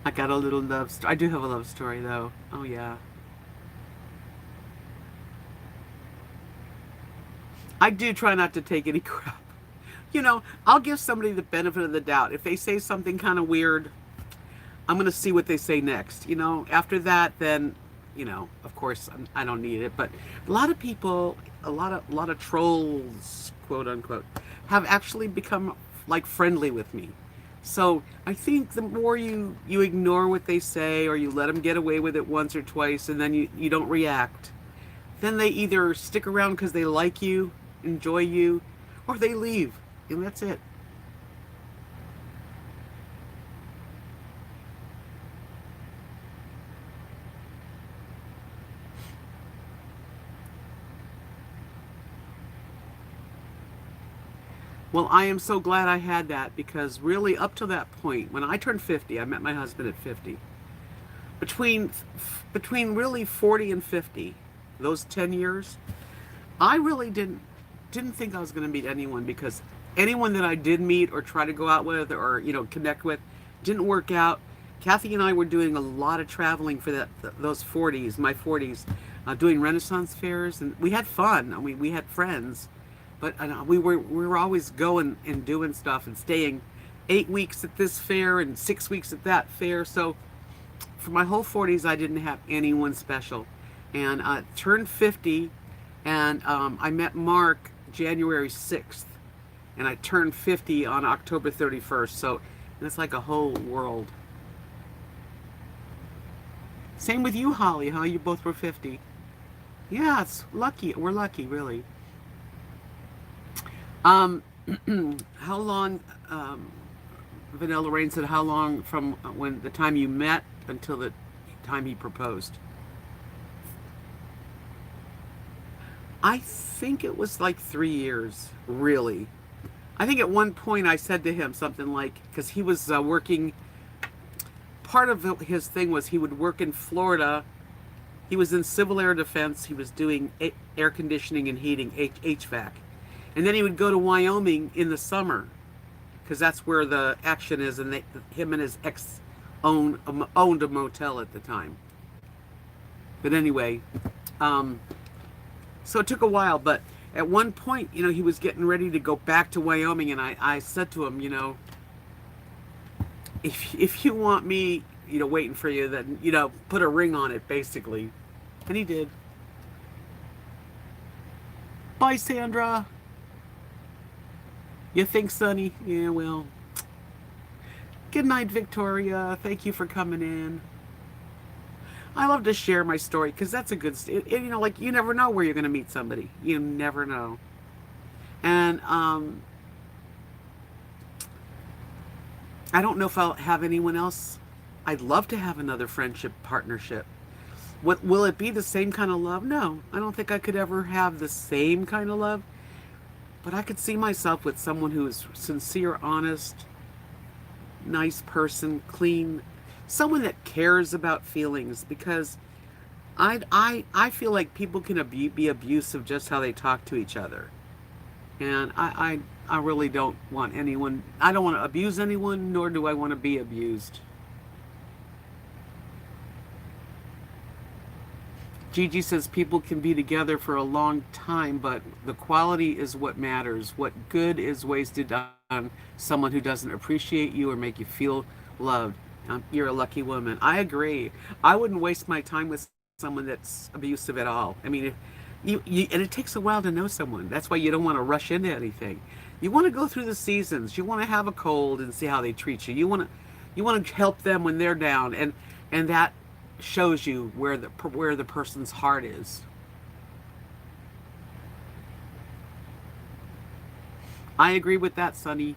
I got a little love story. I do have a love story though. Oh yeah. I do try not to take any crap. I'll give somebody the benefit of the doubt. If they say something kind of weird, I'm going to see what they say next. After that, then, of course, I don't need it. But a lot of people, a lot of trolls, quote unquote, have actually become like friendly with me. So I think the more you ignore what they say, or you let them get away with it once or twice, and then you don't react, then they either stick around because they like you, enjoy you, or they leave. And that's it. Well, I am so glad I had that because really up to that point, when I turned 50, I met my husband at 50. Between between really 40 and 50, those 10 years, I really didn't think I was going to meet anyone because anyone that I did meet or try to go out with or connect with didn't work out. Kathy and I were doing a lot of traveling for those 40s, my 40s, doing Renaissance fairs, and we had fun. I mean, we had friends, but we were always going and doing stuff and staying 8 weeks at this fair and 6 weeks at that fair. So for my whole 40s, I didn't have anyone special, and turned 50, and I met Mark January 6th, and I turned 50 on October 31st. So it's like a whole world. Same with you, Holly. Huh? You both were 50. Yeah, it's lucky. We're lucky, really. Um, how long? Vanilla Rain said, "How long from when the time you met until the time he proposed?" I think it was like 3 years, really. I think at one point I said to him something like, because he was working. Part of his thing was he would work in Florida. He was in civil air defense. He was doing air conditioning and heating, HVAC. And then he would go to Wyoming in the summer because that's where the action is. And him and his ex owned a motel at the time. But anyway, so it took a while. But at one point, he was getting ready to go back to Wyoming. And I said to him, if you want me, waiting for you, then, put a ring on it, basically. And he did. Bye, Sandra. You think, Sonny? Yeah, well. Good night, Victoria. Thank you for coming in. I love to share my story because that's a good, like you never know where you're going to meet somebody. You never know. And I don't know if I'll have anyone else. I'd love to have another friendship partnership. What will it be? The same kind of love? No, I don't think I could ever have the same kind of love. But I could see myself with someone who is sincere, honest, nice person, clean, someone that cares about feelings. Because I feel like people can be abusive just how they talk to each other, and I really don't want anyone. I don't want to abuse anyone, nor do I want to be abused. Gigi says people can be together for a long time, but the quality is what matters. What good is wasted on someone who doesn't appreciate you or make you feel loved? You're a lucky woman. I agree. I wouldn't waste my time with someone that's abusive at all. I mean, and it takes a while to know someone. That's why you don't want to rush into anything. You want to go through the seasons. You want to have a cold and see how they treat you. You want to help them when they're down, and that shows you where the person's heart is. I agree with that, Sonny.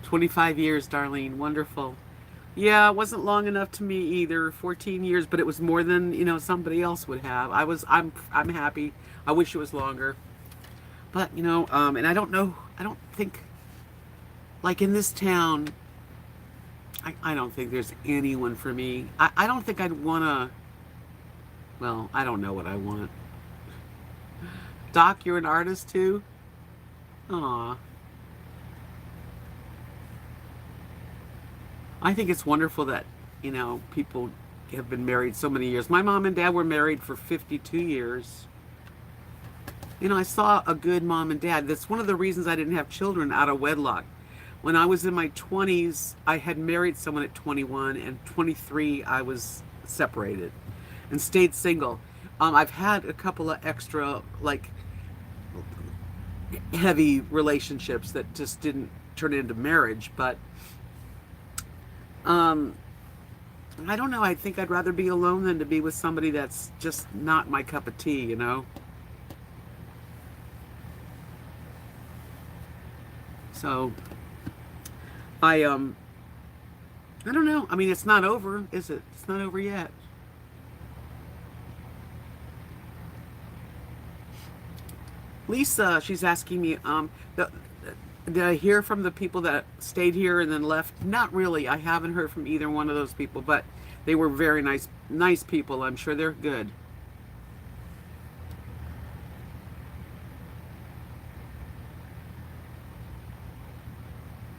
25 years, Darlene. Wonderful. Yeah, it wasn't long enough to me either, 14 years, but it was more than, somebody else would have. I'm happy. I wish it was longer. But, and I don't know, I don't think, like in this town, I don't think there's anyone for me. I don't think I'd want to, well, I don't know what I want. Doc, you're an artist too? Aw. I think it's wonderful that, people have been married so many years. My mom and dad were married for 52 years. I saw a good mom and dad. That's one of the reasons I didn't have children out of wedlock. When I was in my 20s, I had married someone at 21, and 23, I was separated and stayed single. I've had a couple of extra, like, heavy relationships that just didn't turn into marriage, but um, I don't know. I think I'd rather be alone than to be with somebody that's just not my cup of tea. So I don't know. I mean, it's not over, is it? It's not over yet. Lisa, she's asking me, did I hear from the people that stayed here and then left? Not really. I haven't heard from either one of those people, but they were very nice people. I'm sure they're good.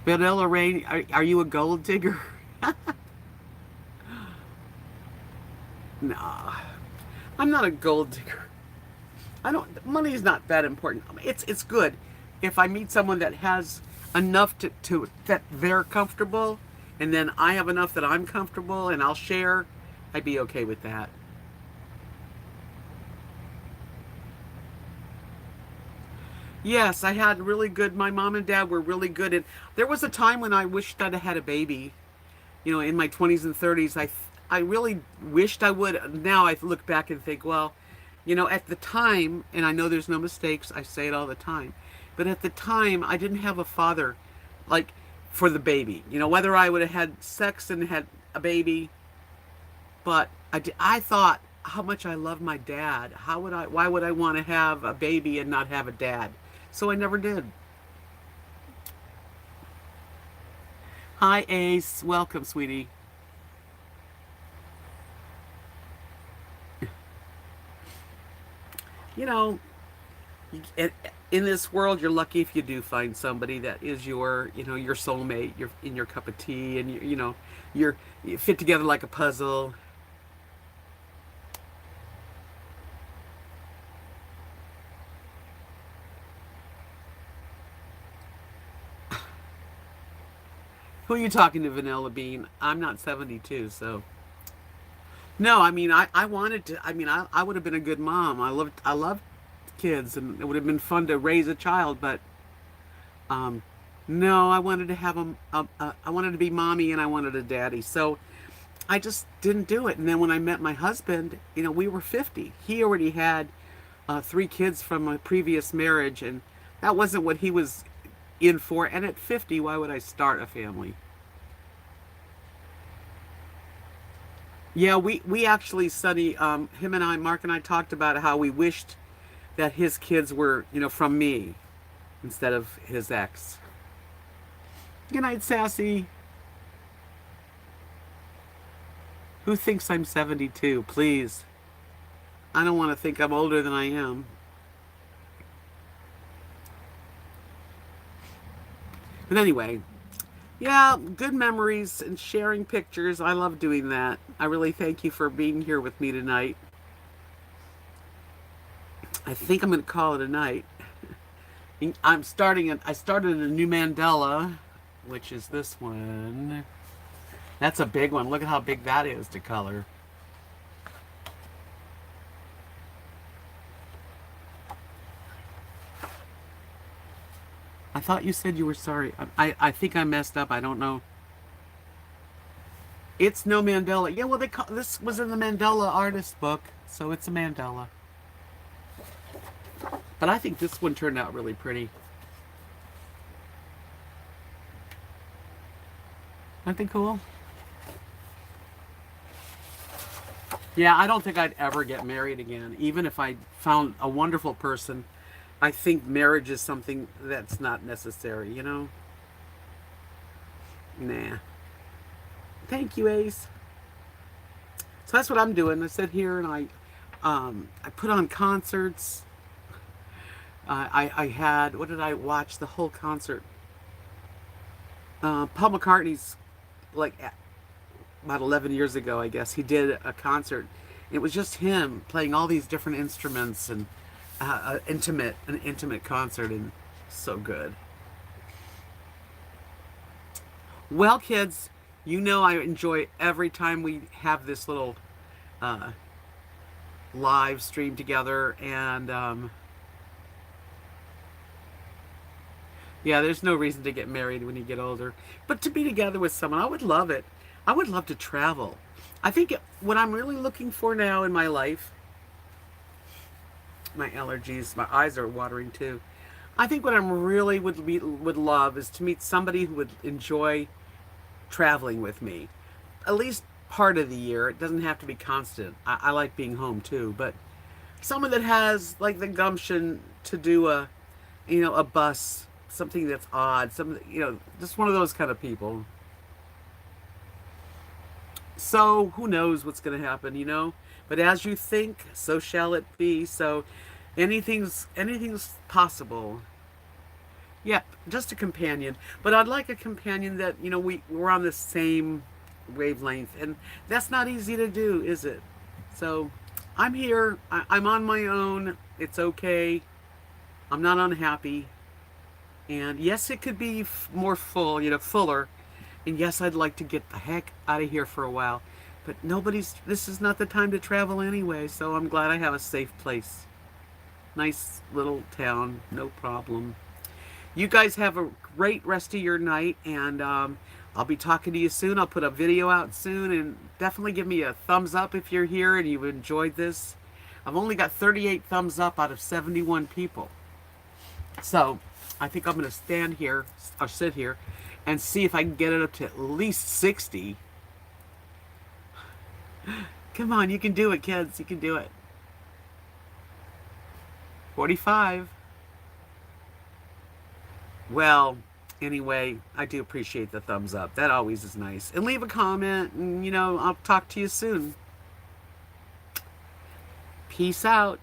Vanilla Rain, are you a gold digger? Nah, I'm not a gold digger. I don't. Money is not that important. It's good if I meet someone that has enough to that they're comfortable, and then I have enough that I'm comfortable, and I'll share. I'd be okay with that. Yes, I had really good. My mom and dad were really good, and there was a time when I wished I'd have had a baby. In my 20s and 30s, I really wished I would. Now I look back and think, well, at the time, and I know there's no mistakes, I say it all the time, but at the time, I didn't have a father, like, for the baby. Whether I would have had sex and had a baby, but I thought how much I love my dad. Why would I want to have a baby and not have a dad? So I never did. Hi, Ace. Welcome, sweetie. You know, in this world, you're lucky if you do find somebody that is your soulmate, your in your cup of tea, and you fit together like a puzzle. Who are you talking to, Vanilla Bean? I'm not 72, so no. I mean, I wanted to. I mean, I would have been a good mom. I loved kids, and it would have been fun to raise a child, but um, no, I wanted to have I wanted to be mommy, and I wanted a daddy. So I just didn't do it. And then when I met my husband, we were 50. He already had 3 kids from a previous marriage, and that wasn't what he was in for. And at 50, why would I start a family? Yeah, we actually study. Him and I, Mark and I, talked about how we wished that his kids were, from me instead of his ex. Good night, Sassy. Who thinks I'm 72? Please. I don't want to think I'm older than I am. But anyway, yeah, good memories and sharing pictures. I love doing that. I really thank you for being here with me tonight. I think I'm going to call it a night. I started a new mandala, which is this one. That's a big one. Look at how big that is to color. I thought you said you were sorry. I think I messed up. I don't know. It's no Mandela. Yeah, well, this was in the Mandela artist book, so it's a mandala. But I think this one turned out really pretty. Aren't they cool? Yeah, I don't think I'd ever get married again. Even if I found a wonderful person, I think marriage is something that's not necessary, you know? Nah. Thank you, Ace. So that's what I'm doing. I sit here and I put on concerts. I had, what did I watch? The whole concert. Paul McCartney's, like, about 11 years ago, I guess, he did a concert. It was just him playing all these different instruments and an intimate concert, and so good. Well, kids, you know I enjoy every time we have this little uh, live stream together, and yeah, there's no reason to get married when you get older, but to be together with someone, I would love it. I would love to travel. I think what I'm really looking for now in my life, my allergies, my eyes are watering too. I think what I'm really would love is to meet somebody who would enjoy traveling with me, at least part of the year. It doesn't have to be constant. I like being home too, but someone that has like the gumption to do a bus, something that's odd, just one of those kind of people. So who knows what's going to happen, you know? But as you think, so shall it be. So anything's possible. Yep, just a companion. But I'd like a companion that, we're on the same wavelength. And that's not easy to do, is it? So I'm here. I'm on my own. It's okay. I'm not unhappy. And yes, it could be more full, fuller. And yes, I'd like to get the heck out of here for a while. But this is not the time to travel anyway. So I'm glad I have a safe place. Nice little town, no problem. You guys have a great rest of your night, and I'll be talking to you soon. I'll put a video out soon, and definitely give me a thumbs up if you're here and you've enjoyed this. I've only got 38 thumbs up out of 71 people. So I think I'm going to stand here, or sit here, and see if I can get it up to at least 60. Come on, you can do it, kids. You can do it. 45. Well, anyway, I do appreciate the thumbs up. That always is nice. And leave a comment, and, I'll talk to you soon. Peace out.